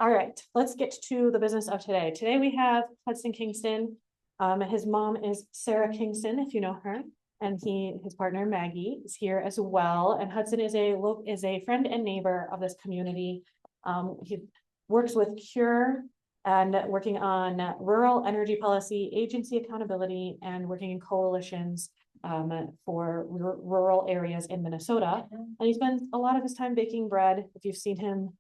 All right, let's get to the business of today. Today we have Hudson Kingston. His mom is Sarah Kingston, if you know her, and his partner Maggie is here as well. And Hudson is a friend and neighbor of this community. He works with CURE and working on rural energy policy, agency accountability, and working in coalitions for rural areas in Minnesota. And he spends a lot of his time baking bread. If you've seen him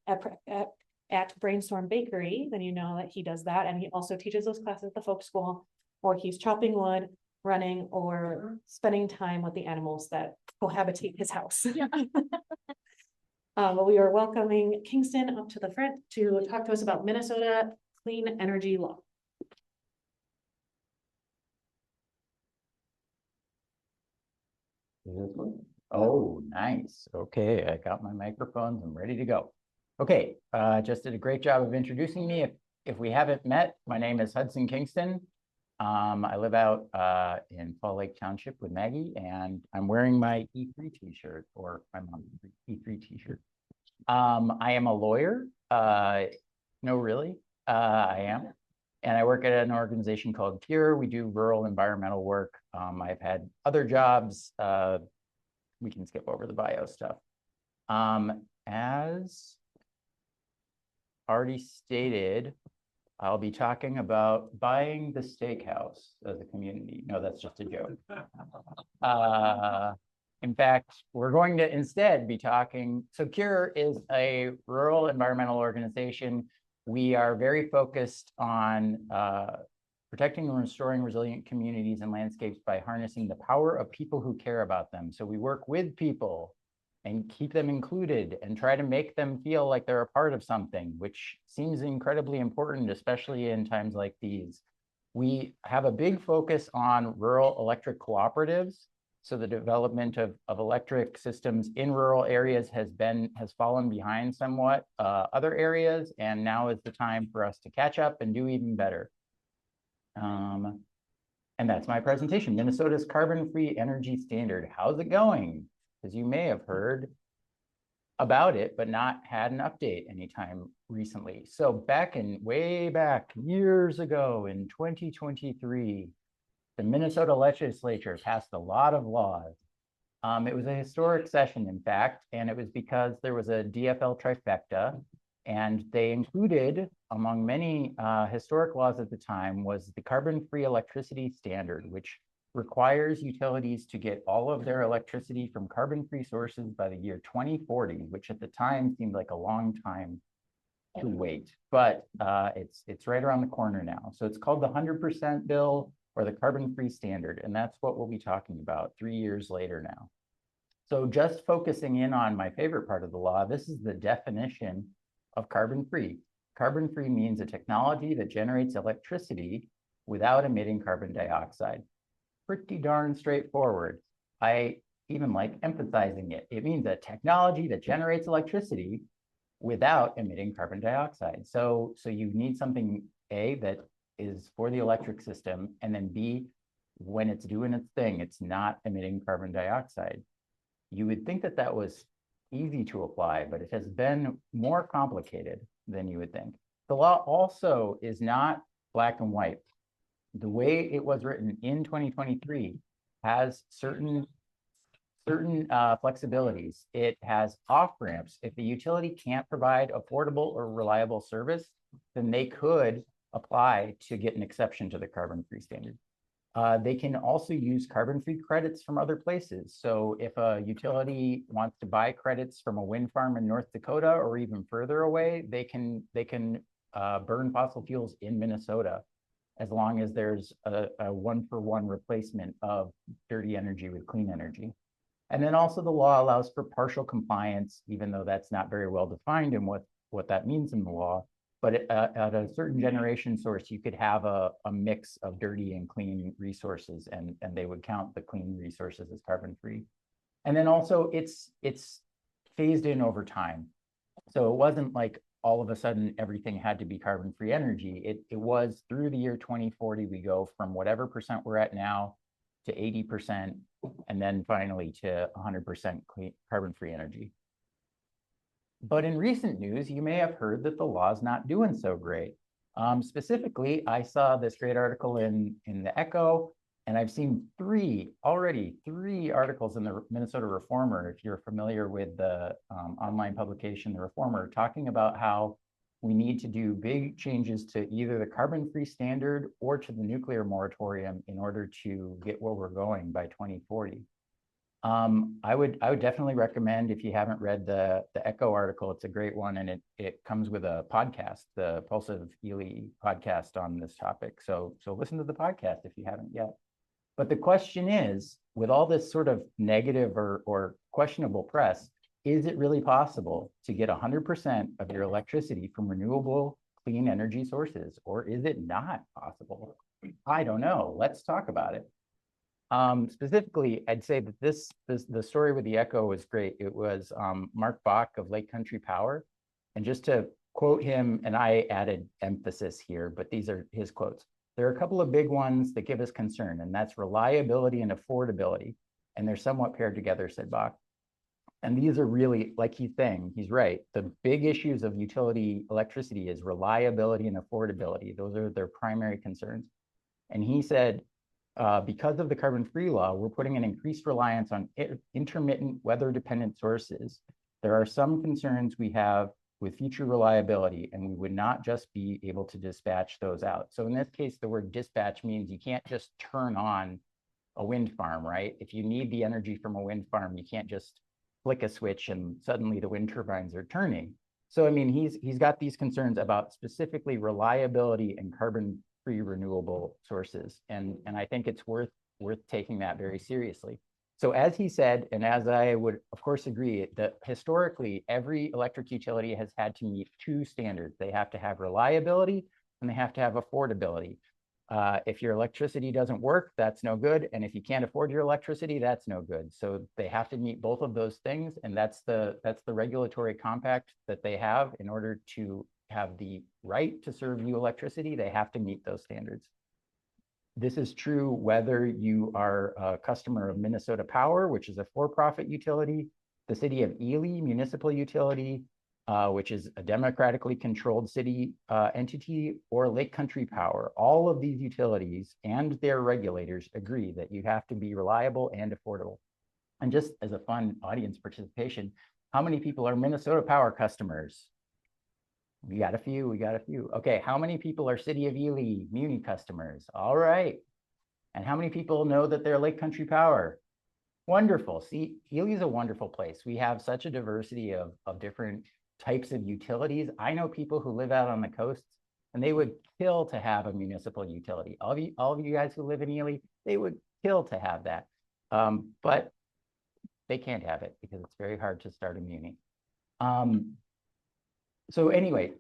at Brainstorm Bakery, then you know that he does that. And he also teaches those classes at the folk school, or he's chopping wood, running, or spending time with the animals that cohabitate his house. Yeah. But we are welcoming Kingston up to the front to talk to us about Minnesota clean energy law. Oh, nice. Okay, I got my microphones. I'm ready to go. Okay, just did a great job of introducing me. If we haven't met, my name is Hudson Kingston. I live out in Fall Lake Township with Maggie, and I'm wearing my E3 t-shirt, or my mom's E3 t-shirt. I am a lawyer. No, really, I am. And I work at an organization called CURE. We do rural environmental work. I've had other jobs. We can skip over the bio stuff. As already stated, I'll be talking about buying the steakhouse as a community. No, that's just a joke. In fact, we're going to instead be talking, so CURE is a rural environmental organization. We are very focused on protecting and restoring resilient communities and landscapes by harnessing the power of people who care about them. So we work with people and keep them included and try to make them feel like they're a part of something, which seems incredibly important, especially in times like these. We have a big focus on rural electric cooperatives. So the development of electric systems in rural areas has fallen behind somewhat other areas, and now is the time for us to catch up and do even better. And that's my presentation. Minnesota's carbon-free energy standard. How's it going? Because you may have heard about it, but not had an update anytime recently. So way back years ago in 2023, the Minnesota legislature passed a lot of laws. It was a historic session, in fact, and it was because there was a DFL trifecta, and they included, among many historic laws at the time, was the carbon-free electricity standard, which requires utilities to get all of their electricity from carbon-free sources by the year 2040, which at the time seemed like a long time to wait, but it's right around the corner now. So it's called the 100% bill, or the carbon-free standard, and that's what we'll be talking about 3 years later now. So just focusing in on my favorite part of the law, this is the definition of carbon-free. Carbon-free means a technology that generates electricity without emitting carbon dioxide. Pretty darn straightforward. I even like emphasizing it. It means a technology that generates electricity without emitting carbon dioxide. So you need something, A, that is for the electric system, and then B, when it's doing its thing, it's not emitting carbon dioxide. You would think that that was easy to apply, but it has been more complicated than you would think. The law also is not black and white. The way it was written in 2023 has certain flexibilities. It has off-ramps. If the utility can't provide affordable or reliable service, then they could apply to get an exception to the carbon-free standard. They can also use carbon-free credits from other places. So if a utility wants to buy credits from a wind farm in North Dakota or even further away, they can burn fossil fuels in Minnesota, as long as there's a one-for-one replacement of dirty energy with clean energy. And then also the law allows for partial compliance, even though that's not very well defined in what that means in the law. But at a certain generation source, you could have a mix of dirty and clean resources, and they would count the clean resources as carbon-free. And then also it's phased in over time. So it wasn't like all of a sudden everything had to be carbon-free energy. It was through the year 2040, we go from whatever percent we're at now to 80%, and then finally to 100% carbon-free energy. But in recent news, you may have heard that the law's not doing so great. Specifically, I saw this great article in the Echo, and I've seen already three articles in the Minnesota Reformer, if you're familiar with the online publication, The Reformer, talking about how we need to do big changes to either the carbon-free standard or to the nuclear moratorium in order to get where we're going by 2040. I would definitely recommend, if you haven't read the Echo article, it's a great one, and it comes with a podcast, the Pulsive Ely podcast on this topic. So listen to the podcast if you haven't yet. But the question is, with all this sort of negative or questionable press, is it really possible to get 100% of your electricity from renewable clean energy sources, or is it not possible? I don't know. Let's talk about it. Specifically, I'd say that the story with the Echo was great. It was Mark Bach of Lake Country Power. And just to quote him, and I added emphasis here, but these are his quotes. There are a couple of big ones that give us concern, and that's reliability and affordability. And they're somewhat paired together, said Bach. And these are really, like he's saying, he's right. The big issues of utility electricity is reliability and affordability. Those are their primary concerns. And he said, because of the carbon-free law, we're putting an increased reliance on intermittent weather-dependent sources. There are some concerns we have with future reliability, and we would not just be able to dispatch those out. So in this case, the word dispatch means you can't just turn on a wind farm, right? If you need the energy from a wind farm, you can't just flick a switch and suddenly the wind turbines are turning. So, I mean, he's got these concerns about specifically reliability and carbon-free renewable sources. And I think it's worth taking that very seriously. So as he said, and as I would of course agree, that historically every electric utility has had to meet two standards. They have to have reliability and they have to have affordability. If your electricity doesn't work, that's no good. And if you can't afford your electricity, that's no good. So they have to meet both of those things. And that's the regulatory compact that they have. In order to have the right to serve you electricity, they have to meet those standards. This is true whether you are a customer of Minnesota Power, which is a for-profit utility, the city of Ely municipal utility, which is a democratically controlled city entity, or Lake Country Power. All of these utilities and their regulators agree that you have to be reliable and affordable. And just as a fun audience participation, how many people are Minnesota Power customers? We got a few. Okay, how many people are City of Ely Muni customers? All right. And how many people know that they're Lake Country Power? Wonderful. See, Ely is a wonderful place. We have such a diversity of different types of utilities. I know people who live out on the coasts, and they would kill to have a municipal utility. All of you guys who live in Ely, they would kill to have that. But they can't have it because it's very hard to start a muni. So anyway,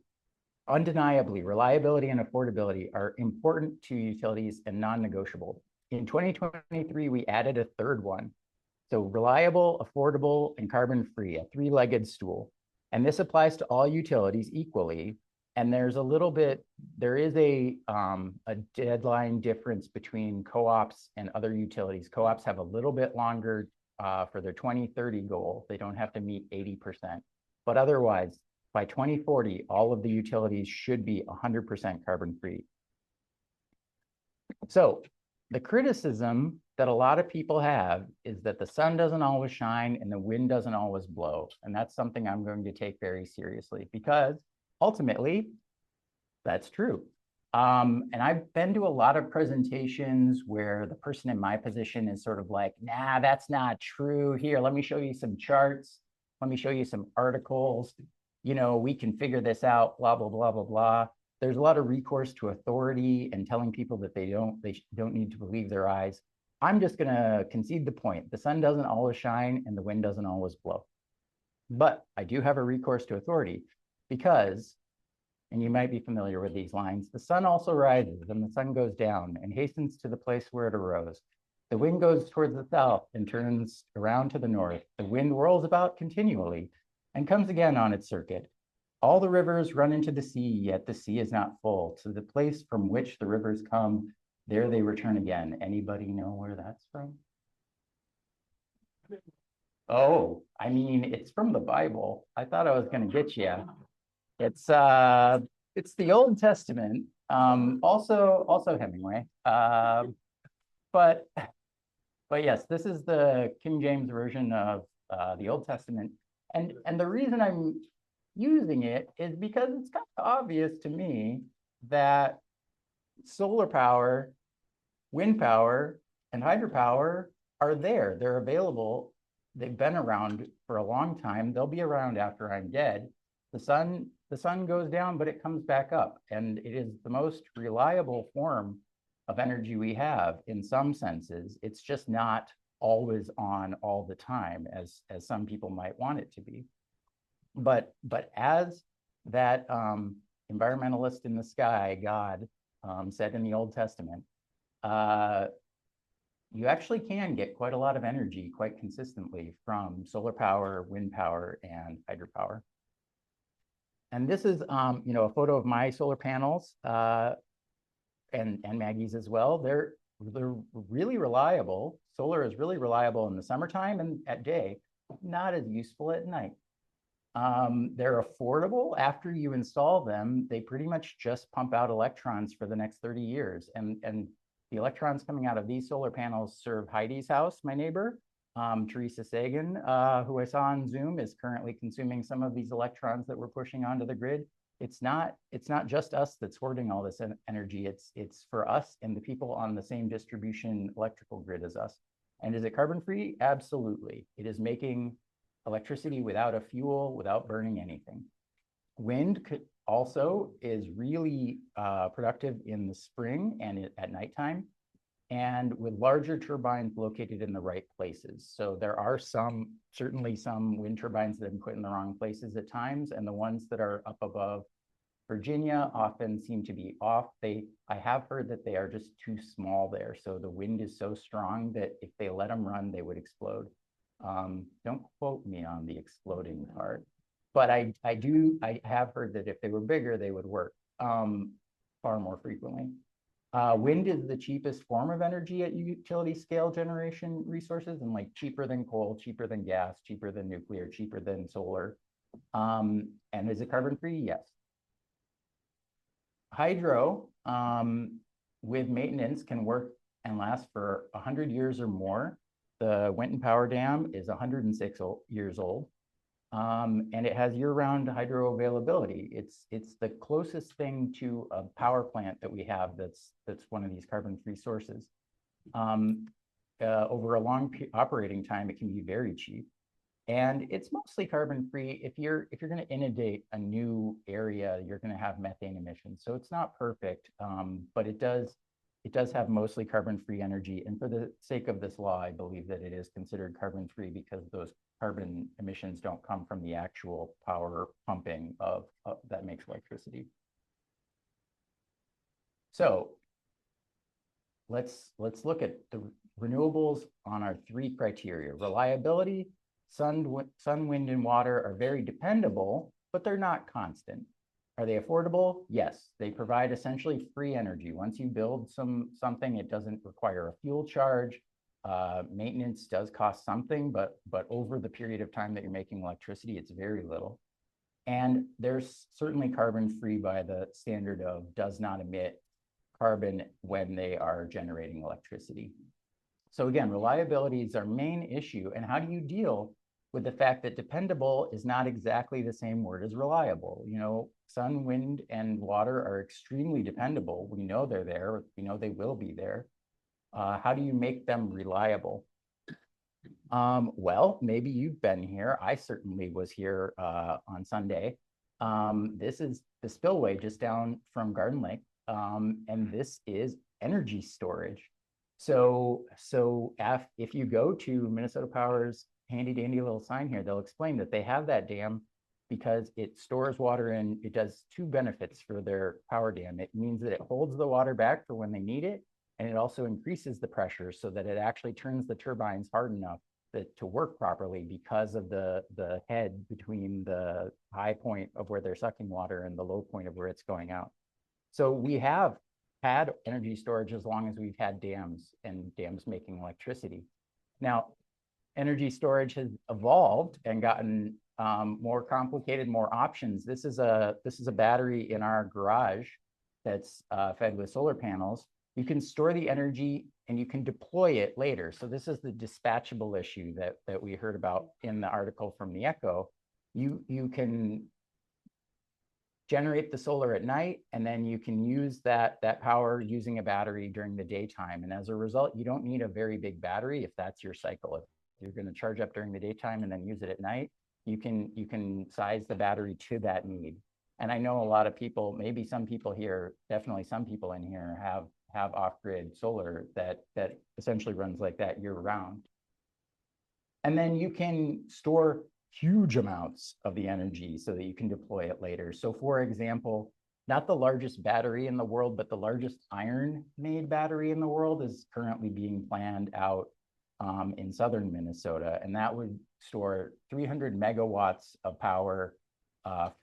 undeniably, reliability and affordability are important to utilities and non-negotiable. In 2023, we added a third one. So reliable, affordable, and carbon-free, a three-legged stool. And this applies to all utilities equally. And there is a deadline difference between co-ops and other utilities. Co-ops have a little bit longer for their 2030 goal. They don't have to meet 80%. But otherwise, by 2040, all of the utilities should be 100% carbon-free. So the criticism that a lot of people have is that the sun doesn't always shine and the wind doesn't always blow. And that's something I'm going to take very seriously, because ultimately, that's true. And I've been to a lot of presentations where the person in my position is sort of like, nah, that's not true. Here, let me show you some charts. Let me show you some articles. You know, we can figure this out, blah, blah, blah, blah, blah. There's a lot of recourse to authority and telling people that they don't need to believe their eyes. I'm just gonna concede the point. The sun doesn't always shine and the wind doesn't always blow. But I do have a recourse to authority because, and you might be familiar with these lines, the sun also rises and the sun goes down and hastens to the place where it arose. The wind goes towards the south and turns around to the north. The wind whirls about continually and comes again on its circuit. All the rivers run into the sea, yet the sea is not full. To the place from which the rivers come, there they return again. Anybody know where that's from? Oh, I mean, it's from the Bible. I thought I was going to get you. It's it's the Old Testament. Also Hemingway. But but yes, this is the King James version of the Old Testament. And the reason I'm using it is because it's kind of obvious to me that solar power, wind power, and hydropower are there. They're available. They've been around for a long time. They'll be around after I'm dead. The sun goes down, but it comes back up. And it is the most reliable form of energy we have in some senses. It's just not always on all the time as some people might want it to be. But as that environmentalist in the sky, God, said in the Old Testament, you actually can get quite a lot of energy quite consistently from solar power, wind power, and hydropower. And this is, a photo of my solar panels and Maggie's as well. They're really reliable. Solar is really reliable in the summertime and at day, not as useful at night. They're affordable. After you install them, they pretty much just pump out electrons for the next 30 years. And the electrons coming out of these solar panels serve Heidi's house, my neighbor. Teresa Sagan, who I saw on Zoom, is currently consuming some of these electrons that we're pushing onto the grid. It's not just us that's hoarding all this energy. It's for us and the people on the same distribution electrical grid as us. And is it carbon free? Absolutely. It is making electricity without a fuel, without burning anything. Wind also is really productive in the spring and at nighttime, and with larger turbines located in the right places. So there are certainly some wind turbines that have been put in the wrong places at times, and the ones that are up above Virginia often seem to be off. I have heard that they are just too small there. So the wind is so strong that if they let them run, they would explode. Don't quote me on the exploding part, but I have heard that if they were bigger, they would work far more frequently. Wind is the cheapest form of energy at utility scale generation resources, and like cheaper than coal, cheaper than gas, cheaper than nuclear, cheaper than solar. And is it carbon free? Yes. Hydro, with maintenance, can work and last for 100 years or more. The Winton Power Dam is 106 years old, and it has year-round hydro availability. It's the closest thing to a power plant that we have that's one of these carbon-free sources. Over a long operating time, it can be very cheap. And it's mostly carbon-free. If you're going to inundate a new area, you're going to have methane emissions. So it's not perfect, but it does have mostly carbon-free energy. And for the sake of this law, I believe that it is considered carbon-free because those carbon emissions don't come from the actual power pumping that makes electricity. So let's look at the renewables on our three criteria: reliability. Sun, wind, and water are very dependable, but they're not constant. Are they affordable? Yes, they provide essentially free energy. Once you build something, it doesn't require a fuel charge. Maintenance does cost something, but over the period of time that you're making electricity, it's very little. And they're certainly carbon-free by the standard of does not emit carbon when they are generating electricity. So again, reliability is our main issue. And how do you deal with the fact that dependable is not exactly the same word as reliable? Sun, wind, and water are extremely dependable. We know they're there. We know they will be there. How do you make them reliable? Well, maybe you've been here. I certainly was here on Sunday. This is the spillway just down from Garden Lake. And this is energy storage. So if you go to Minnesota Power's handy dandy little sign here, they'll explain that they have that dam because it stores water, and it does two benefits for their power dam. It means that it holds the water back for when they need it, and it also increases the pressure so that it actually turns the turbines hard enough to work properly because of the head between the high point of where they're sucking water and the low point of where it's going out. So we have had energy storage as long as we've had dams and dams making electricity. Now, energy storage has evolved and gotten more complicated, more options. This is a battery in our garage that's fed with solar panels. You can store the energy and you can deploy it later. So this is the dispatchable issue that we heard about in the article from the Echo. You can generate the solar at night, and then you can use that power using a battery during the daytime. And as a result, you don't need a very big battery if that's your cycle. If you're going to charge up during the daytime and then use it at night, you can size the battery to that need. And I know a lot of people, maybe some people here, definitely some people in here have off-grid solar that essentially runs like that year round. And then you can store huge amounts of the energy so that you can deploy it later. So for example, not the largest battery in the world, but the largest iron-made battery in the world is currently being planned out in southern Minnesota. And that would store 300 megawatts of power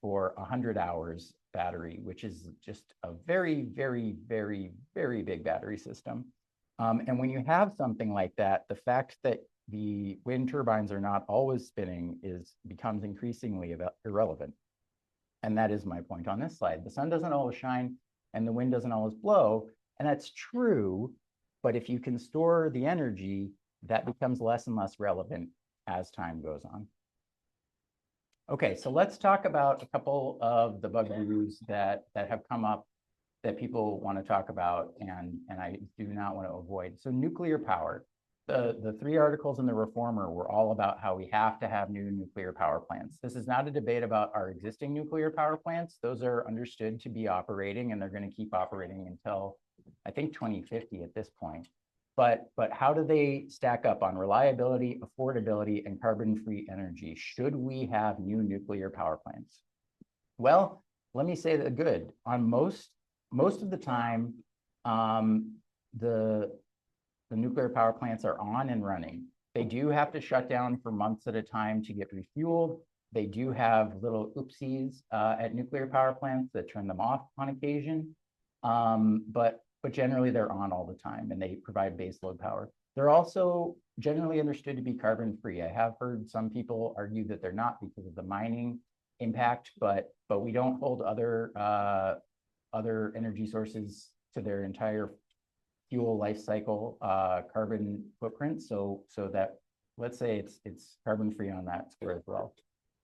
for 100 hours battery, which is just a very, very, very, very big battery system. And when you have something like that, the fact that the wind turbines are not always spinning becomes increasingly irrelevant. And that is my point on this slide. The sun doesn't always shine and the wind doesn't always blow. And that's true. But if you can store the energy, that becomes less and less relevant as time goes on. Okay, so let's talk about a couple of the bugaboo that have come up that people want to talk about and I do not want to avoid. So nuclear power. The three articles in the Reformer were all about how we have to have new nuclear power plants. This is not a debate about our existing nuclear power plants. Those are understood to be operating and they're going to keep operating until I think 2050 at this point. But how do they stack up on reliability, affordability, and carbon-free energy? Should we have new nuclear power plants? Well, let me say that good. On most of the time, the nuclear power plants are on and running. They do have to shut down for months at a time to get refueled. They do have little oopsies at nuclear power plants that turn them off on occasion. But generally they're on all the time and they provide baseload power. They're also generally understood to be carbon-free. I have heard some people argue that they're not because of the mining impact, but we don't hold other energy sources to their entire fuel life cycle carbon footprint. So that let's say it's carbon-free on that score as well.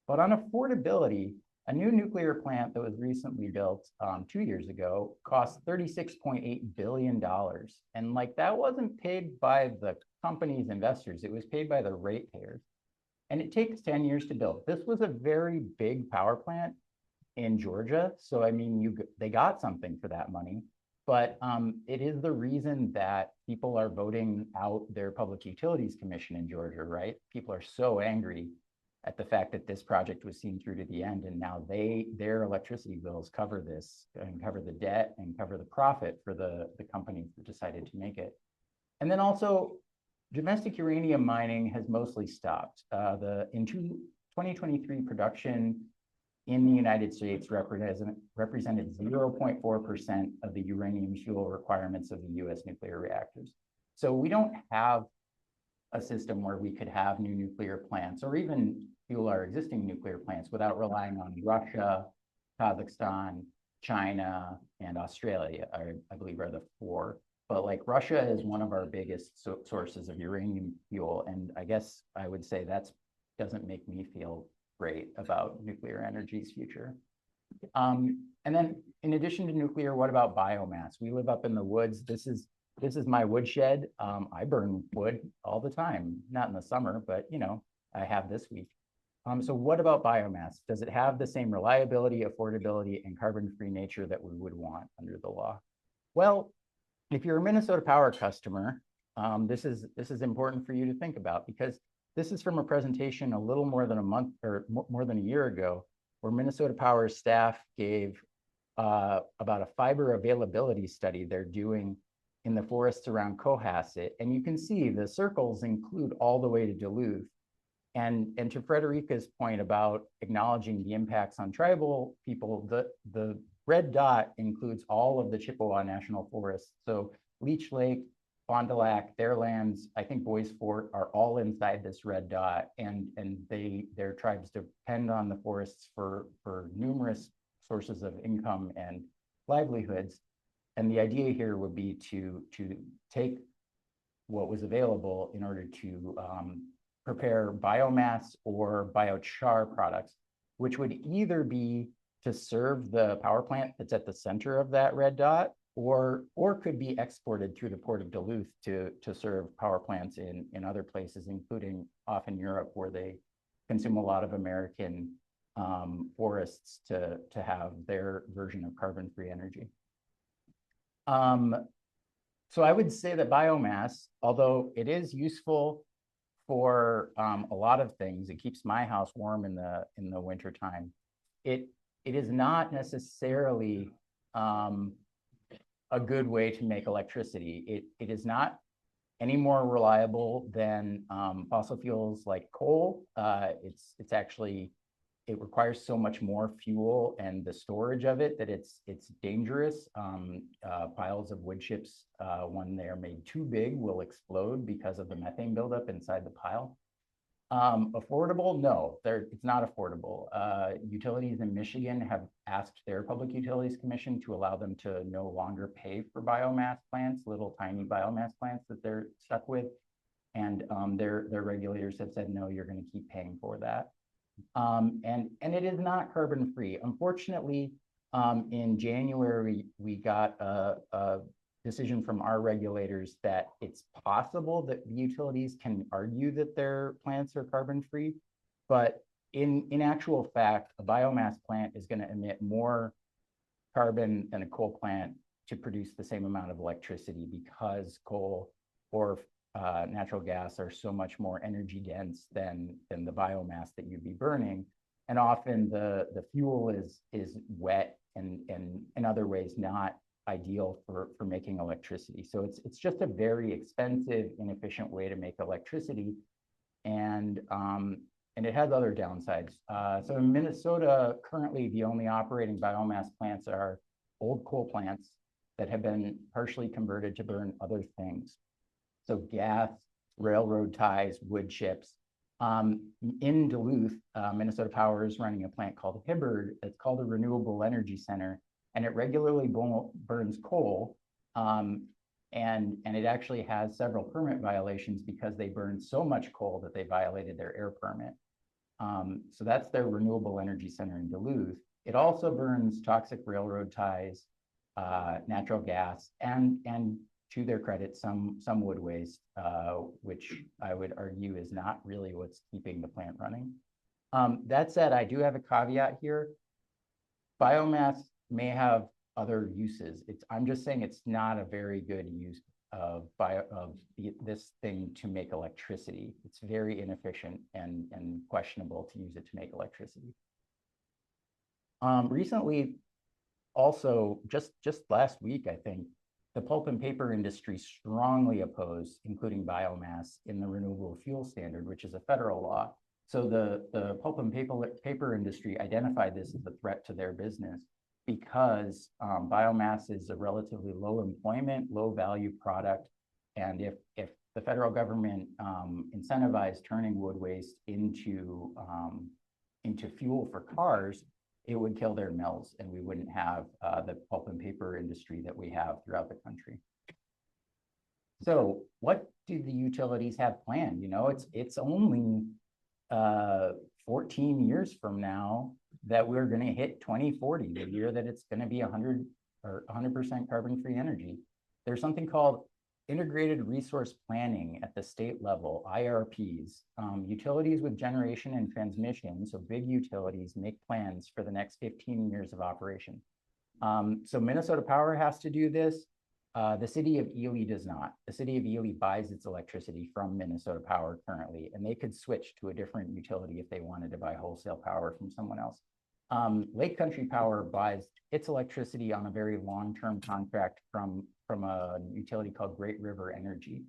But on affordability, a new nuclear plant that was recently built 2 years ago cost $36.8 billion. And like that wasn't paid by the company's investors, it was paid by the ratepayers. And it takes 10 years to build. This was a very big power plant in Georgia. So I mean, they got something for that money. But it is the reason that people are voting out their Public Utilities Commission in Georgia, right? People are so angry at the fact that this project was seen through to the end, and now their electricity bills cover this and cover the debt and cover the profit for the companies that decided to make it. And then also, domestic uranium mining has mostly stopped. In 2023, production in the United States represented 0.4% of the uranium fuel requirements of the US nuclear reactors. So we don't have a system where we could have new nuclear plants or even fuel our existing nuclear plants without relying on Russia, Kazakhstan, China, and Australia, I believe are the four. But like Russia is one of our biggest sources of uranium fuel. And I guess I would say that doesn't make me feel great about nuclear energy's future. And then in addition to nuclear, what about biomass? We live up in the woods. This is my woodshed. I burn wood all the time, not in the summer, but you know, I have this week. So what about biomass? Does it have the same reliability, affordability, and carbon-free nature that we would want under the law? Well, if you're a Minnesota Power customer, this is important for you to think about because this is from a presentation a little more than a month or more than a year ago, where Minnesota Power staff gave about a fiber availability study they're doing in the forests around Cohasset. And you can see the circles include all the way to Duluth. And to Frederica's point about acknowledging the impacts on tribal people, the red dot includes all of the Chippewa National Forest. So Leech Lake, Fond du Lac, their lands, I think Bois Forte are all inside this red dot, and their tribes depend on the forests for numerous sources of income and livelihoods. And the idea here would be to take what was available in order to prepare biomass or biochar products, which would either be to serve the power plant that's at the center of that red dot, or could be exported through the port of Duluth to serve power plants in other places, including often Europe, where they consume a lot of American forests to have their version of carbon-free energy. So I would say that biomass, although it is useful for a lot of things, it keeps my house warm in the wintertime. It is not necessarily a good way to make electricity. It is not any more reliable than fossil fuels like coal. It's actually, it requires so much more fuel and the storage of it that it's dangerous. Piles of wood chips, when they are made too big, will explode because of the methane buildup inside the pile. Affordable? No, it's not affordable. Utilities in Michigan have asked their Public Utilities Commission to allow them to no longer pay for biomass plants, little tiny biomass plants that they're stuck with. And their regulators have said, no, you're going to keep paying for that. And it is not carbon free. Unfortunately, in January, we got a decision from our regulators that it's possible that the utilities can argue that their plants are carbon free, but in actual fact, a biomass plant is going to emit more carbon than a coal plant to produce the same amount of electricity, because coal or natural gas are so much more energy dense than the biomass that you'd be burning. And often the fuel is wet and in other ways not ideal for making electricity. So it's just a very expensive, inefficient way to make electricity. And it has other downsides. So in Minnesota, currently the only operating biomass plants are old coal plants that have been partially converted to burn other things. So gas, railroad ties, wood chips. In Duluth, Minnesota Power is running a plant called Hibbard. It's called a Renewable Energy Center, and it regularly burns coal. And it actually has several permit violations because they burned so much coal that they violated their air permit. So that's their Renewable Energy Center in Duluth. It also burns toxic railroad ties, natural gas, and to their credit, some wood waste, which I would argue is not really what's keeping the plant running. That said, I do have a caveat here. Biomass may have other uses. I'm just saying it's not a very good use of this thing to make electricity. It's very inefficient and questionable to use it to make electricity. Recently, also just last week, I think, the pulp and paper industry strongly opposed including biomass in the renewable fuel standard, which is a federal law. So the pulp and paper industry identified this as a threat to their business because biomass is a relatively low employment, low value product. And if the federal government incentivized turning wood waste into fuel for cars, it would kill their mills, and we wouldn't have the pulp and paper industry that we have throughout the country. So what do the utilities have planned? You know, it's only 14 years from now that we're going to hit 2040, the year that it's going to be 100% carbon-free energy. There's something called integrated resource planning at the state level, IRPs. Utilities with generation and transmission, so big utilities, make plans for the next 15 years of operation. So Minnesota Power has to do this. The city of Ely does not. The city of Ely buys its electricity from Minnesota Power currently, and they could switch to a different utility if they wanted to buy wholesale power from someone else. Lake Country Power buys its electricity on a very long-term contract from a utility called Great River Energy.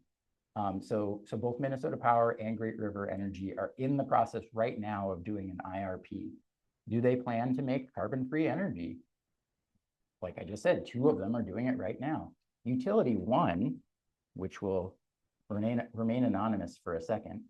So both Minnesota Power and Great River Energy are in the process right now of doing an IRP. Do they plan to make carbon-free energy? Like I just said, two of them are doing it right now. Utility one, which will remain anonymous for a second,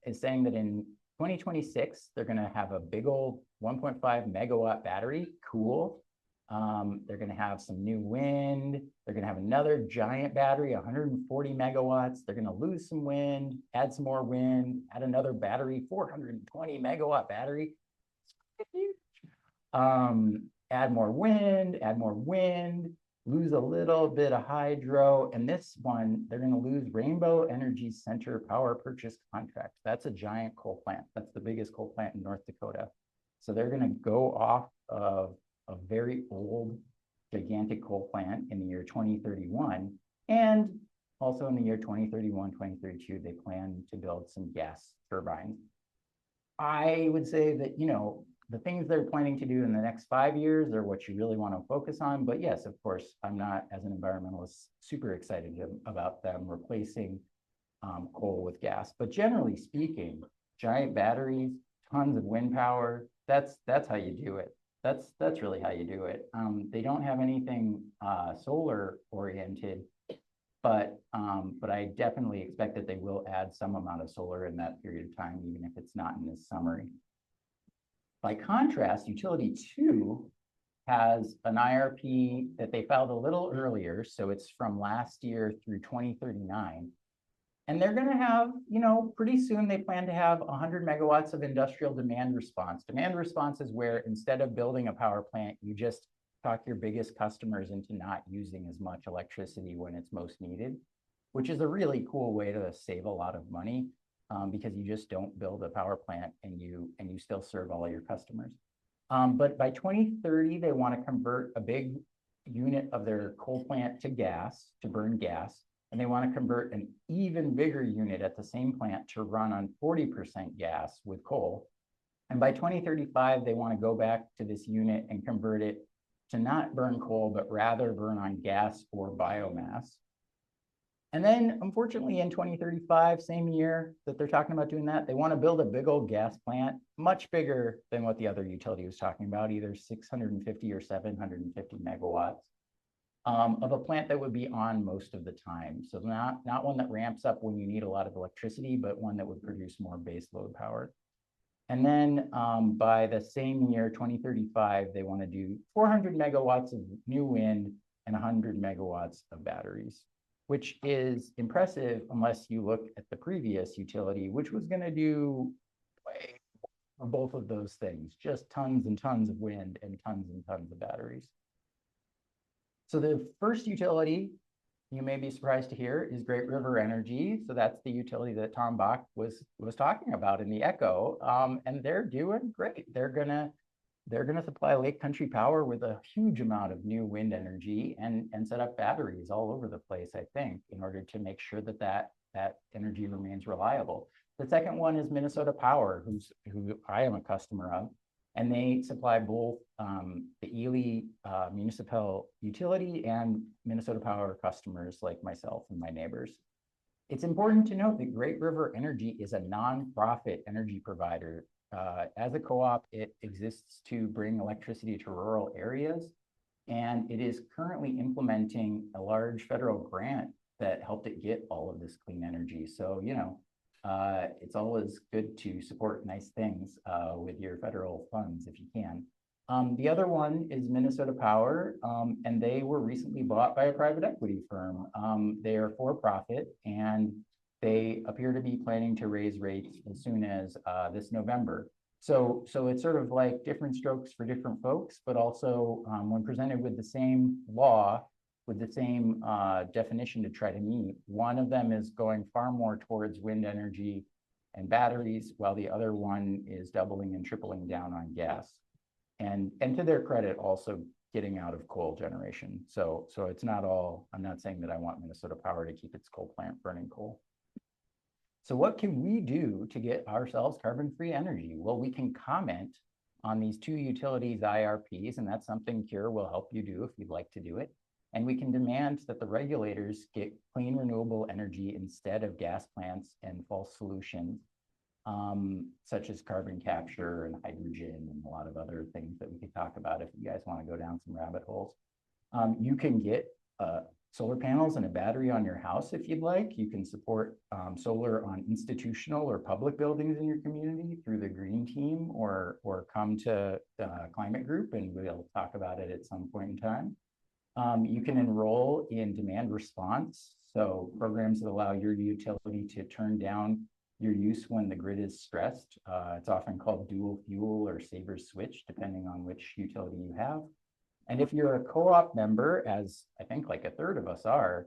is saying that in 2026, they're going to have a big old 1.5 megawatt battery. Cool. They're going to have some new wind. They're going to have another giant battery, 140 megawatts. They're going to lose some wind, add some more wind, add another battery, 420 megawatt battery. Add more wind, lose a little bit of hydro. And this one, they're going to lose Rainbow Energy Center power purchase contract. That's a giant coal plant. That's the biggest coal plant in North Dakota. So they're going to go off of a very old, gigantic coal plant in the year 2031. And also in the year 2031, 2032, they plan to build some gas turbines. I would say that, you know, the things they're planning to do in the next 5 years are what you really want to focus on. But yes, of course, I'm not, as an environmentalist, super excited about them replacing coal with gas. But generally speaking, giant batteries, tons of wind power, that's how you do it. That's really how you do it. They don't have anything solar oriented, but I definitely expect that they will add some amount of solar in that period of time, even if it's not in this summary. By contrast, Utility 2 has an IRP that they filed a little earlier, so it's from last year through 2039. And they're going to have, you know, pretty soon they plan to have 100 megawatts of industrial demand response. Demand response is where instead of building a power plant, you just talk your biggest customers into not using as much electricity when it's most needed, which is a really cool way to save a lot of money. Because you just don't build a power plant and you still serve all of your customers. But by 2030, they want to convert a big unit of their coal plant to gas, to burn gas, and they want to convert an even bigger unit at the same plant to run on 40% gas with coal. And by 2035, they want to go back to this unit and convert it to not burn coal, but rather burn on gas or biomass. And then, unfortunately, in 2035, same year that they're talking about doing that, they want to build a big old gas plant, much bigger than what the other utility was talking about, either 650 or 750 megawatts, of a plant that would be on most of the time. So not one that ramps up when you need a lot of electricity, but one that would produce more base load power. And then by the same year, 2035, they want to do 400 megawatts of new wind and 100 megawatts of batteries, which is impressive unless you look at the previous utility, which was going to do way more both of those things, just tons and tons of wind and tons of batteries. So the first utility, you may be surprised to hear, is Great River Energy. So that's the utility that Tom Bach was talking about in the Echo, and they're doing great. They're gonna supply Lake Country Power with a huge amount of new wind energy and set up batteries all over the place, I think, in order to make sure that that energy remains reliable. The second one is Minnesota Power, who I am a customer of, and they supply both the Ely municipal utility and Minnesota Power customers like myself and my neighbors. It's important to note that Great River Energy is a nonprofit energy provider. As a co-op, it exists to bring electricity to rural areas, and it is currently implementing a large federal grant that helped it get all of this clean energy. So, you know, it's always good to support nice things with your federal funds if you can. The other one is Minnesota Power, and they were recently bought by a private equity firm. They are for profit, and they appear to be planning to raise rates as soon as this November. So it's sort of like different strokes for different folks, but also when presented with the same law, with the same definition to try to meet, one of them is going far more towards wind energy and batteries, while the other one is doubling and tripling down on gas. And to their credit, also getting out of coal generation. So it's not all, I'm not saying that I want Minnesota Power to keep its coal plant burning coal. So what can we do to get ourselves carbon-free energy? Well, we can comment on these two utilities IRPs, and that's something CURE will help you do if you'd like to do it. And we can demand that the regulators get clean renewable energy instead of gas plants and false solutions, such as carbon capture and hydrogen and a lot of other things that we could talk about if you guys want to go down some rabbit holes. You can get solar panels and a battery on your house if you'd like. You can support solar on institutional or public buildings in your community through the Green Team, or come to the Climate Group and we'll talk about it at some point in time. You can enroll in demand response, so programs that allow your utility to turn down your use when the grid is stressed. It's often called dual fuel or saver switch, depending on which utility you have. And if you're a co-op member, as I think like a third of us are,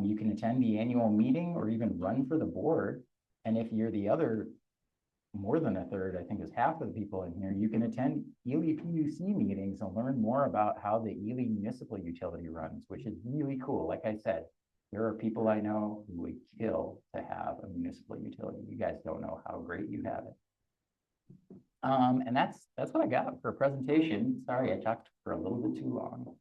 you can attend the annual meeting or even run for the board. And if you're the other, more than a third, I think is half of the people in here, you can attend Ely PUC meetings and learn more about how the Ely municipal utility runs, which is really cool. Like I said, there are people I know who would kill to have a municipal utility. You guys don't know how great you have it. And that's what I got for a presentation. Sorry, I talked for a little bit too long.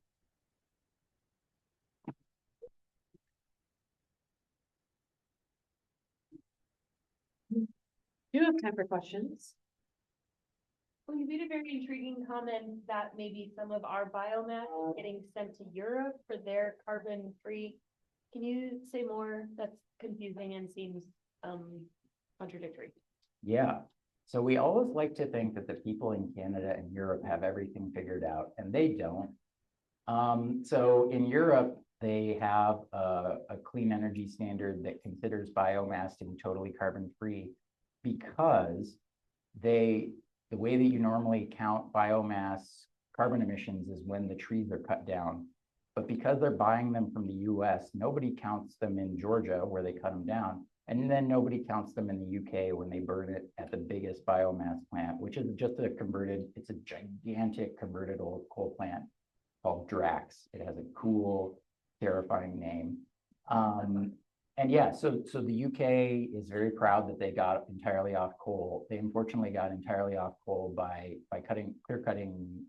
Do you have time for questions? Well, you made a very intriguing comment that maybe some of our biomass is getting sent to Europe for their carbon-free. Can you say more? That's confusing and seems contradictory. Yeah. So we always like to think that the people in Canada and Europe have everything figured out, and they don't. So in Europe, they have a clean energy standard that considers biomass to be totally carbon-free, because the way that you normally count biomass carbon emissions is when the trees are cut down. But because they're buying them from the US, nobody counts them in Georgia where they cut them down. And then nobody counts them in the UK when they burn it at the biggest biomass plant, which is just it's a gigantic converted old coal plant called Drax. It has a cool, terrifying name. And yeah, so the UK is very proud that they got entirely off coal. They unfortunately got entirely off coal by clear cutting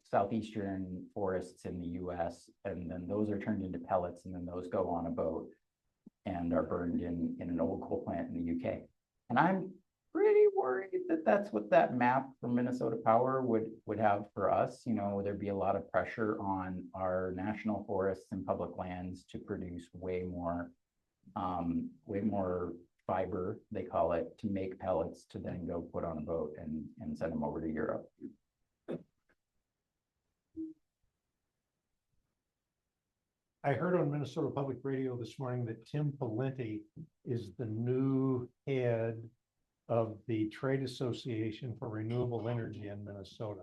southeastern forests in the US, and then those are turned into pellets, and then those go on a boat and are burned in an old coal plant in the UK. And I'm pretty worried that that's what that map from Minnesota Power would have for us. You know, there'd be a lot of pressure on our national forests and public lands to produce way more fiber, they call it, to make pellets to then go put on a boat and send them over to Europe. I heard on Minnesota Public Radio this morning that Tim Pawlenty is the new head of the Trade Association for Renewable Energy in Minnesota.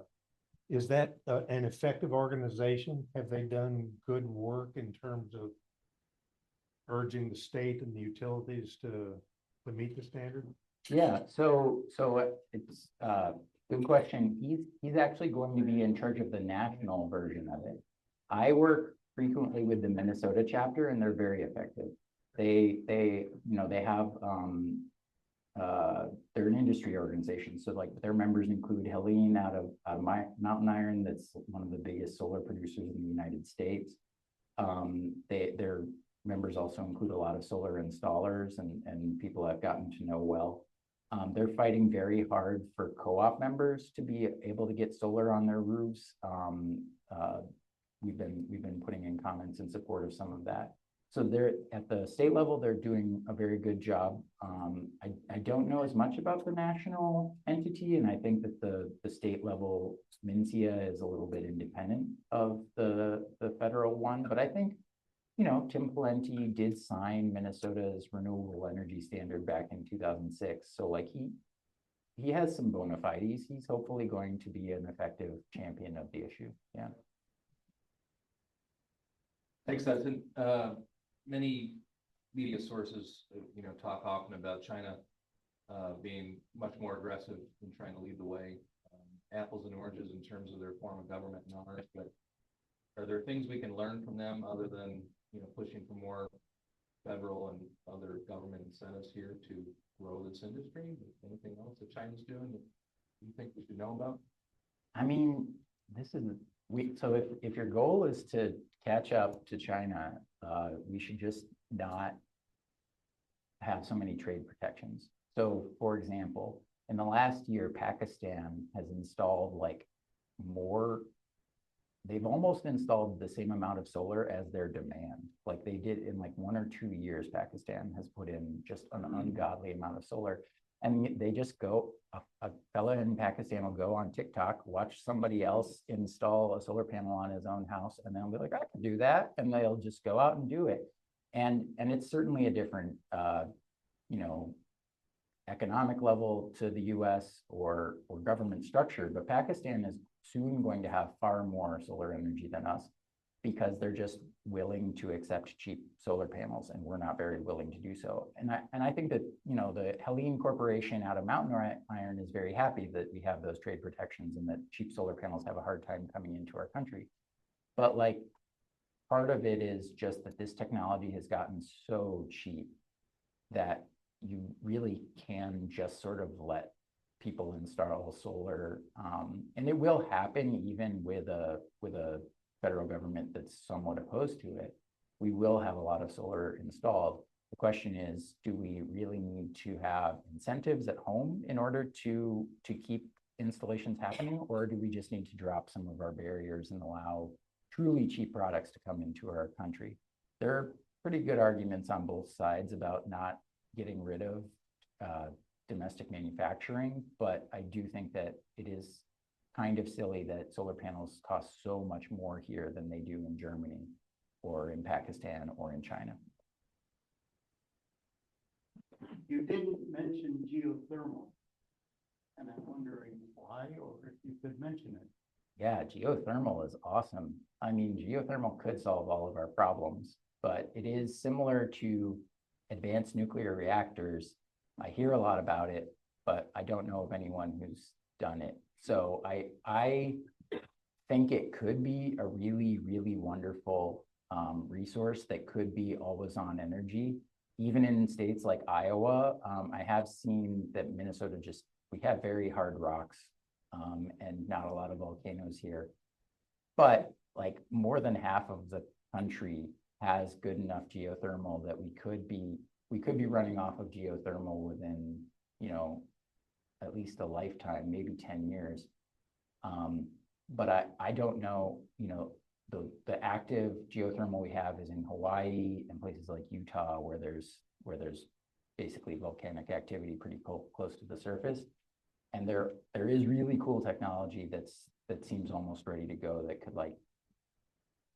Is that an effective organization? Have they done good work in terms of urging the state and the utilities to meet the standard? Yeah, so it's a good question. He's actually going to be in charge of the national version of it. I work frequently with the Minnesota chapter, and they're very effective. They have they're an industry organization, so like their members include Helene out of Mountain Iron, that's one of the biggest solar producers in the United States. Their members also include a lot of solar installers and people I've gotten to know well. They're fighting very hard for co-op members to be able to get solar on their roofs. We've been putting in comments in support of some of that. So they're at the state level, they're doing a very good job. I don't know as much about the national entity, and I think that the state level MNCEA is a little bit independent of the federal one. But I think, you know, Tim Pawlenty did sign Minnesota's renewable energy standard back in 2006. So like he has some bona fides. He's hopefully going to be an effective champion of the issue. Yeah. Thanks, Hudson. Many media sources, talk often about China being much more aggressive in trying to lead the way. Apples and oranges in terms of their form of government and ours, but are there things we can learn from them other than pushing for more federal and other government incentives here to grow this industry? Anything else that China's doing that you think we should know about? I mean, so if your goal is to catch up to China, we should just not have so many trade protections. So for example, in the last year, Pakistan has installed like more they've almost installed the same amount of solar as their demand. Like they did in like 1 or 2 years, Pakistan has put in just an ungodly amount of solar. And they just go, a fella in Pakistan will go on TikTok, watch somebody else install a solar panel on his own house, and they'll be like, I can do that. And they'll just go out and do it. And it's certainly a different, you know, economic level to the US or government structure, but Pakistan is soon going to have far more solar energy than us because they're just willing to accept cheap solar panels, and we're not very willing to do so. And I think that, you know, the Helene Corporation out of Mountain Iron is very happy that we have those trade protections and that cheap solar panels have a hard time coming into our country. But like, part of it is just that this technology has gotten so cheap that you really can just sort of let people install solar, and it will happen even with a federal government that's somewhat opposed to it. We will have a lot of solar installed. The question is, do we really need to have incentives at home in order to keep installations happening, or do we just need to drop some of our barriers and allow truly cheap products to come into our country? There are pretty good arguments on both sides about not getting rid of domestic manufacturing, but I do think that it is kind of silly that solar panels cost so much more here than they do in Germany or in Pakistan or in China. You didn't mention geothermal, and I'm wondering why, or if you could mention it. Yeah, geothermal is awesome. I mean, geothermal could solve all of our problems, but it is similar to advanced nuclear reactors. I hear a lot about it, but I don't know of anyone who's done it. So I think it could be a really, really wonderful resource that could be always on energy. Even in states like Iowa, I have seen that Minnesota we have very hard rocks and not a lot of volcanoes here. But like more than half of the country has good enough geothermal that we could be running off of geothermal within, you know, at least a lifetime, maybe 10 years. But I don't know, you know, the active geothermal we have is in Hawaii and places like Utah where there's basically volcanic activity pretty close to the surface. And there is really cool technology that seems almost ready to go that could, like,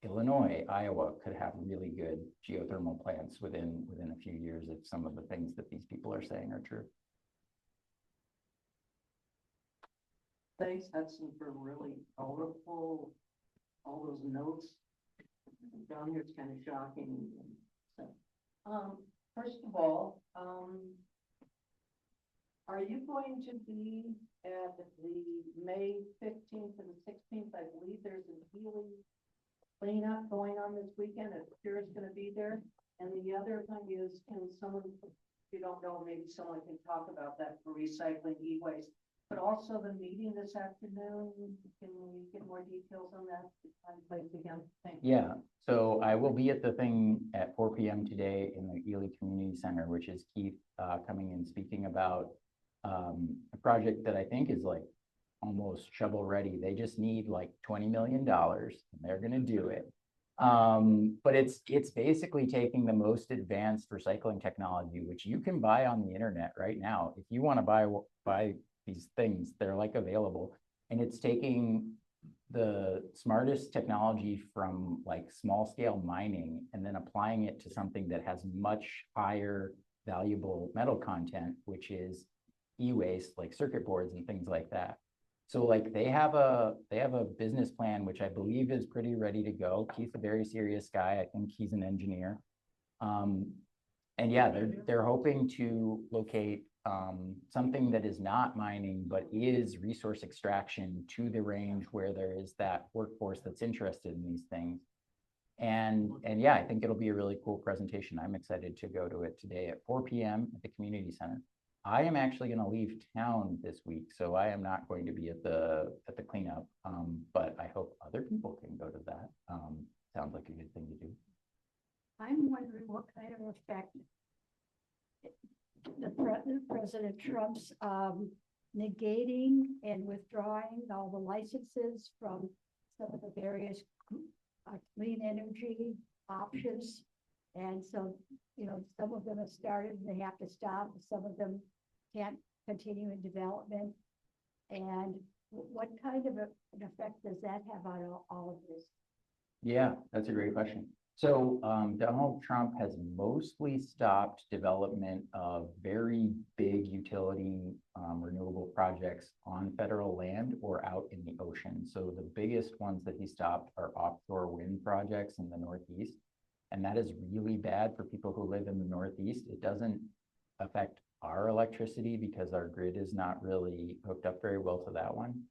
Illinois, Iowa could have really good geothermal plants within a few years if some of the things that these people are saying are true. Thanks, Hudson, for really colorful, all those notes. Down here, it's kind of shocking. So, first of all, are you going to be at the May 15th and 16th? I believe there's a healing cleanup going on this weekend. If Kira's going to be there. And the other thing is, can someone, if you don't know, maybe someone can talk about that for recycling e-waste, but also the meeting this afternoon. Can we get more details on that? Place again. Thanks. Yeah, so I will be at the thing at 4 p.m. today in the Ely Community Center, which is Keith coming and speaking about a project that I think is like almost shovel ready. They just need like $20 million and they're going to do it. But it's basically taking the most advanced recycling technology, which you can buy on the internet right now. If you want to buy these things, they're like available, and it's taking the smartest technology from like small scale mining and then applying it to something that has much higher valuable metal content, which is e-waste, like circuit boards and things like that. So like they have a business plan, which I believe is pretty ready to go. Keith's a very serious guy. I think he's an engineer. And yeah, they're hoping to locate something that is not mining, but is resource extraction to the range where there is that workforce that's interested in these things. And yeah, I think it'll be a really cool presentation. I'm excited to go to it today at 4 p.m. at the community center. I am actually going to leave town this week, so I am not going to be at the cleanup. But I hope other people can go to that. Sounds like a good thing to do. I'm wondering what kind of effect President Trump's negating and withdrawing all the licenses from some of the various clean energy options. And so, you know, some of them have started and they have to stop, some of them can't continue in development. And what kind of an effect does that have on all of this? Yeah, that's a great question. So Donald Trump has mostly stopped development of very big utility renewable projects on federal land or out in the ocean. So the biggest ones that he stopped are offshore wind projects in the Northeast. And that is really bad for people who live in the Northeast. It doesn't affect our electricity because our grid is not really hooked up very well to that one.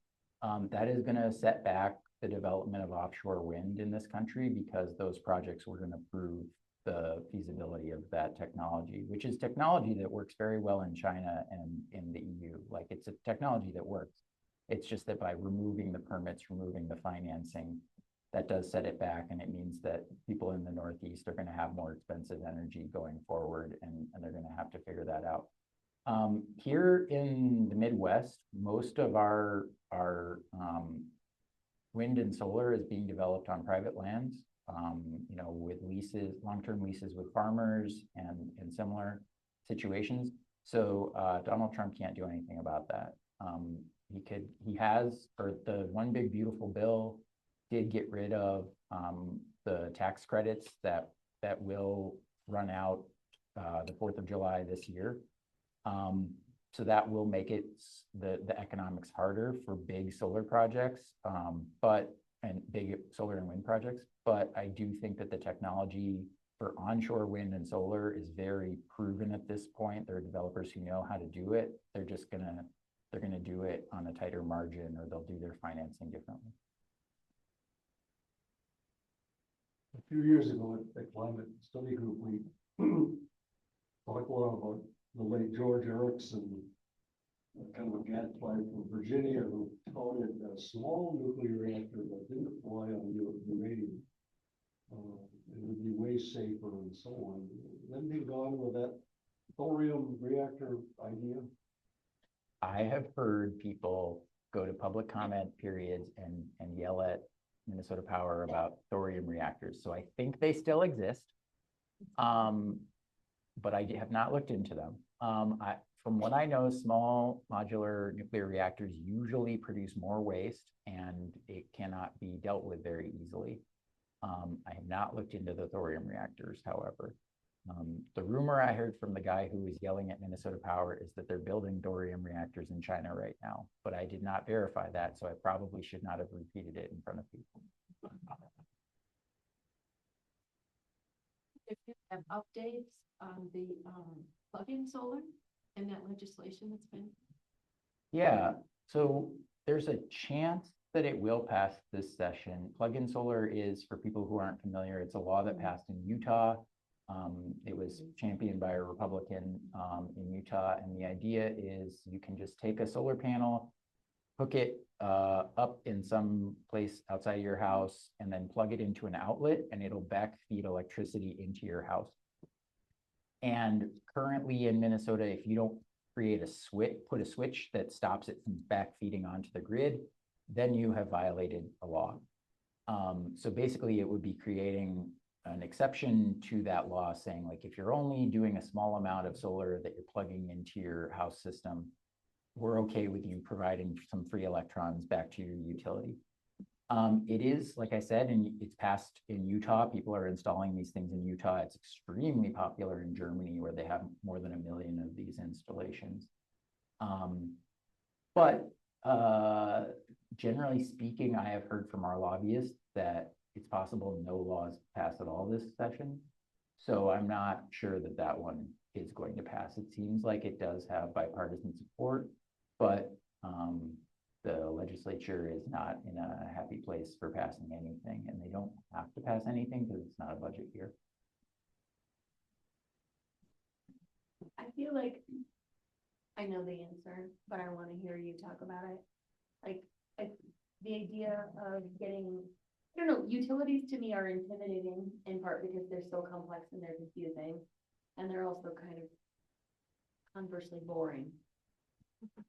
That is going to set back the development of offshore wind in this country because those projects were going to prove the feasibility of that technology, which is technology that works very well in China and in the EU. Like it's a technology that works. It's just that by removing the permits, removing the financing, that does set it back. And it means that people in the Northeast are going to have more expensive energy going forward, and they're going to have to figure that out. Here in the Midwest, most of our wind and solar is being developed on private lands, you know, with leases, long-term leases with farmers and similar situations. So Donald Trump can't do anything about that. The one big beautiful bill did get rid of the tax credits that will run out the 4th of July this year. So that will make it the economics harder for big solar projects, and big solar and wind projects. But I do think that the technology for onshore wind and solar is very proven at this point. There are developers who know how to do it. They're gonna do it on a tighter margin, or they'll do their financing differently. A few years ago at the climate study group, we talked a lot about the late George Erickson, kind of a gadfly from Virginia, who touted a small nuclear reactor that didn't fly on uranium. It would be way safer and so on. Then they gone with that thorium reactor idea. I have heard people go to public comment periods and yell at Minnesota Power about thorium reactors. So I think they still exist, but I have not looked into them. From what I know, small modular nuclear reactors usually produce more waste, and it cannot be dealt with very easily. I have not looked into the thorium reactors, however. The rumor I heard from the guy who was yelling at Minnesota Power is that they're building thorium reactors in China right now, but I did not verify that, so I probably should not have repeated it in front of people. If you have updates on the plug-in solar and that legislation that's been. Yeah, so there's a chance that it will pass this session. Plug-in solar is, for people who aren't familiar, it's a law that passed in Utah. It was championed by a Republican in Utah, and the idea is you can just take a solar panel, hook it up in some place outside of your house, and then plug it into an outlet, and it'll backfeed electricity into your house. And currently in Minnesota, if you don't create a switch, put a switch that stops it from backfeeding onto the grid, then you have violated a law. So basically it would be creating an exception to that law, saying like, if you're only doing a small amount of solar that you're plugging into your house system, we're okay with you providing some free electrons back to your utility. It is, like I said, and it's passed in Utah. People are installing these things in Utah. It's extremely popular in Germany, where they have more than 1 million of these installations. But generally speaking, I have heard from our lobbyists that it's possible no laws pass at all this session. So I'm not sure that that one is going to pass. It seems like it does have bipartisan support, but the legislature is not in a happy place for passing anything, and they don't have to pass anything because it's not a budget year. I feel like I know the answer, but I want to hear you talk about it. Like the idea of getting, I don't know, utilities to me are intimidating in part because they're so complex and they're confusing, and they're also kind of conversely boring.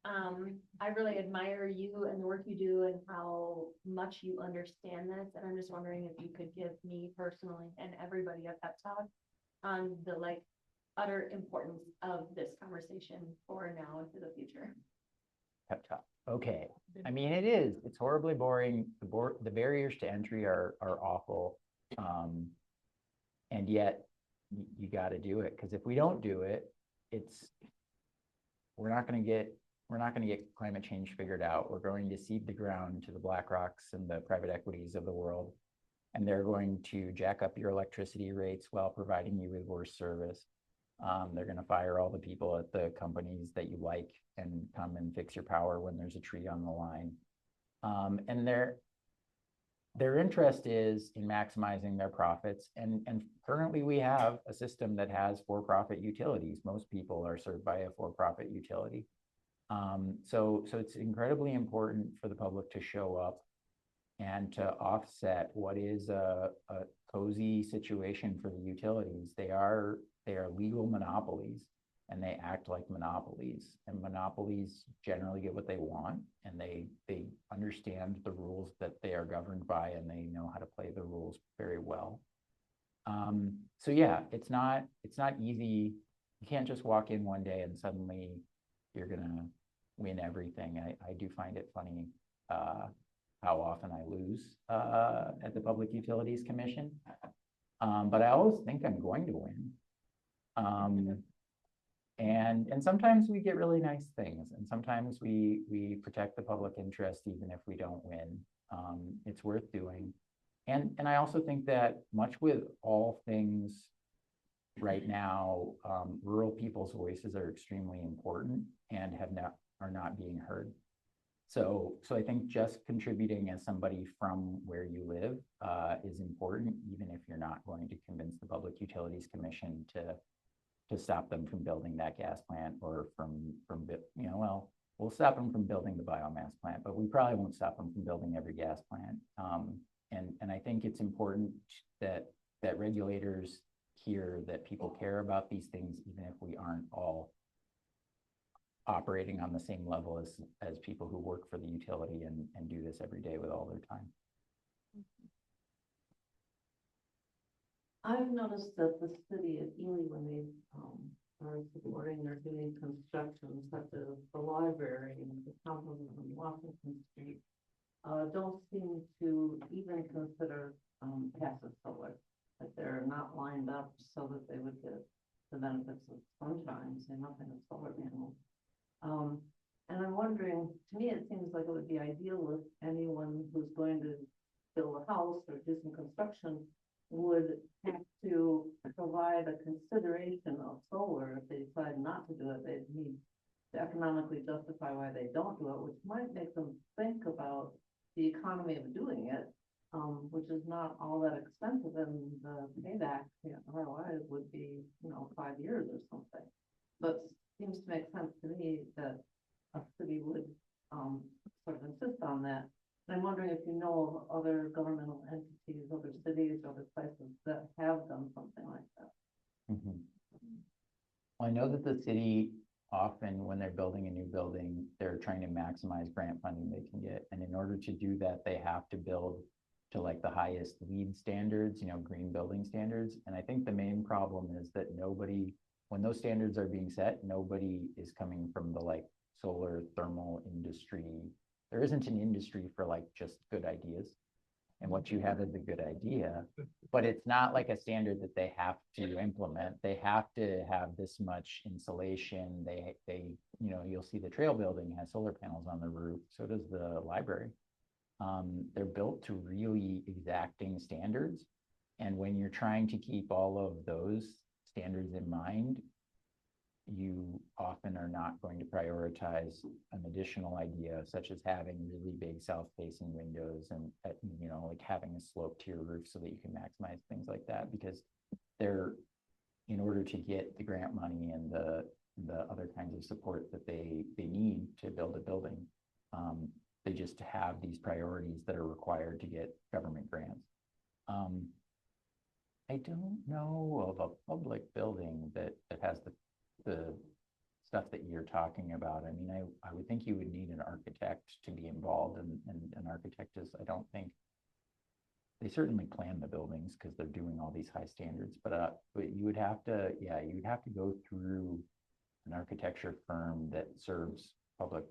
I really admire you and the work you do and how much you understand this. And I'm just wondering if you could give me personally and everybody a pep talk on the like utter importance of this conversation for now and for the future. Pep talk. Okay. I mean, it's horribly boring. The barriers to entry are awful. And yet you got to do it, because if we don't do it, we're not going to get climate change figured out. We're going to cede the ground to the BlackRocks and the private equities of the world, and they're going to jack up your electricity rates while providing you with worse service. They're going to fire all the people at the companies that you like and come and fix your power when there's a tree on the line. And their interest is in maximizing their profits. And currently we have a system that has for-profit utilities. Most people are served by a for-profit utility. So it's incredibly important for the public to show up and to offset what is a cozy situation for the utilities. They are legal monopolies, and they act like monopolies, and monopolies generally get what they want, and they understand the rules that they are governed by, and they know how to play the rules very well. So yeah, it's not easy. You can't just walk in one day and suddenly you're gonna win everything. I do find it funny how often I lose at the Public Utilities Commission, but I always think I'm going to win. And sometimes we get really nice things, and sometimes we protect the public interest even if we don't win. It's worth doing. And I also think that much with all things right now, rural people's voices are extremely important and are not being heard. So I think just contributing as somebody from where you live is important, even if you're not going to convince the Public Utilities Commission to stop them from building that gas plant, or well, we'll stop them from building the biomass plant, but we probably won't stop them from building every gas plant. And I think it's important that regulators hear that people care about these things, even if we aren't all operating on the same level as people who work for the utility and do this every day with all their time. I've noticed that the city of Ely, when they are supporting or doing construction such as the library and the campus on Washington Street, don't seem to even consider passive solar, that they're not lined up so that they would get the benefits of sunshine, say nothing of solar panels. And I'm wondering, to me, it seems like it would be ideal if anyone who's going to build a house or do some construction would have to provide a consideration of solar. If they decide not to do it, they need to economically justify why they don't do it, which might make them think about the economy of doing it, which is not all that expensive, and the payback, ROI would be, 5 years or something. But seems to make sense to me that a city would sort of insist on that. And I'm wondering if you know of other governmental entities, other cities, other places that have done something like that. Mm-hmm. Well, I know that the city often, when they're building a new building, they're trying to maximize grant funding they can get. And in order to do that, they have to build to like the highest LEED standards, green building standards. And I think the main problem is that when those standards are being set, nobody is coming from the like solar thermal industry. There isn't an industry for like just good ideas. And what you have is a good idea, but it's not like a standard that they have to implement. They have to have this much insulation. You'll see the trail building has solar panels on the roof. So does the library. They're built to really exacting standards. And when you're trying to keep all of those standards in mind, you often are not going to prioritize an additional idea, such as having really big south-facing windows and, like having a slope to your roof so that you can maximize things like that, because in order to get the grant money and the other kinds of support that they need to build a building, they just have these priorities that are required to get government grants. I don't know of a public building that has the stuff that you're talking about. I mean, I would think you would need an architect to be involved, and an architect is, I don't think, they certainly plan the buildings because they're doing all these high standards, but you would have to, yeah, you would have to go through an architecture firm that serves public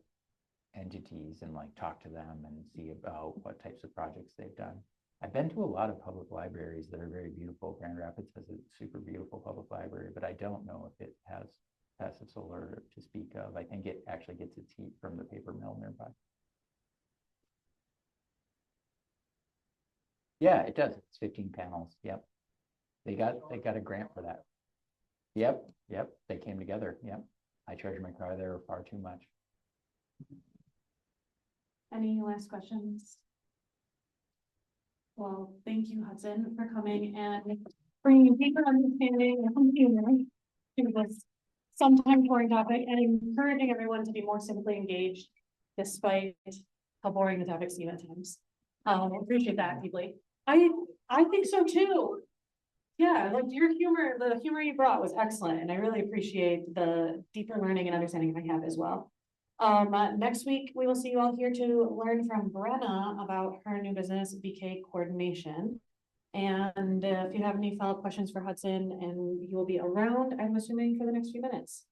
entities and like talk to them and see about what types of projects they've done. I've been to a lot of public libraries that are very beautiful. Grand Rapids has a super beautiful public library, but I don't know if it has passive solar to speak of. I think it actually gets its heat from the paper mill nearby. Yeah, it does. It's 15 panels. Yep. They got a grant for that. Yep, they came together. Yep. I charge my car there far too much. Any last questions? Well, thank you, Hudson, for coming and bringing deeper understanding and humor to this sometimes boring topic and encouraging everyone to be more civically engaged despite how boring the topics seem at times. I appreciate that deeply. I think so too. Yeah, like your humor, the humor you brought was excellent, and I really appreciate the deeper learning and understanding I have as well. Next week, we will see you all here to learn from Brenna about her new business, BK Coordination. And if you have any follow-up questions for Hudson, and he will be around, I'm assuming, for the next few minutes.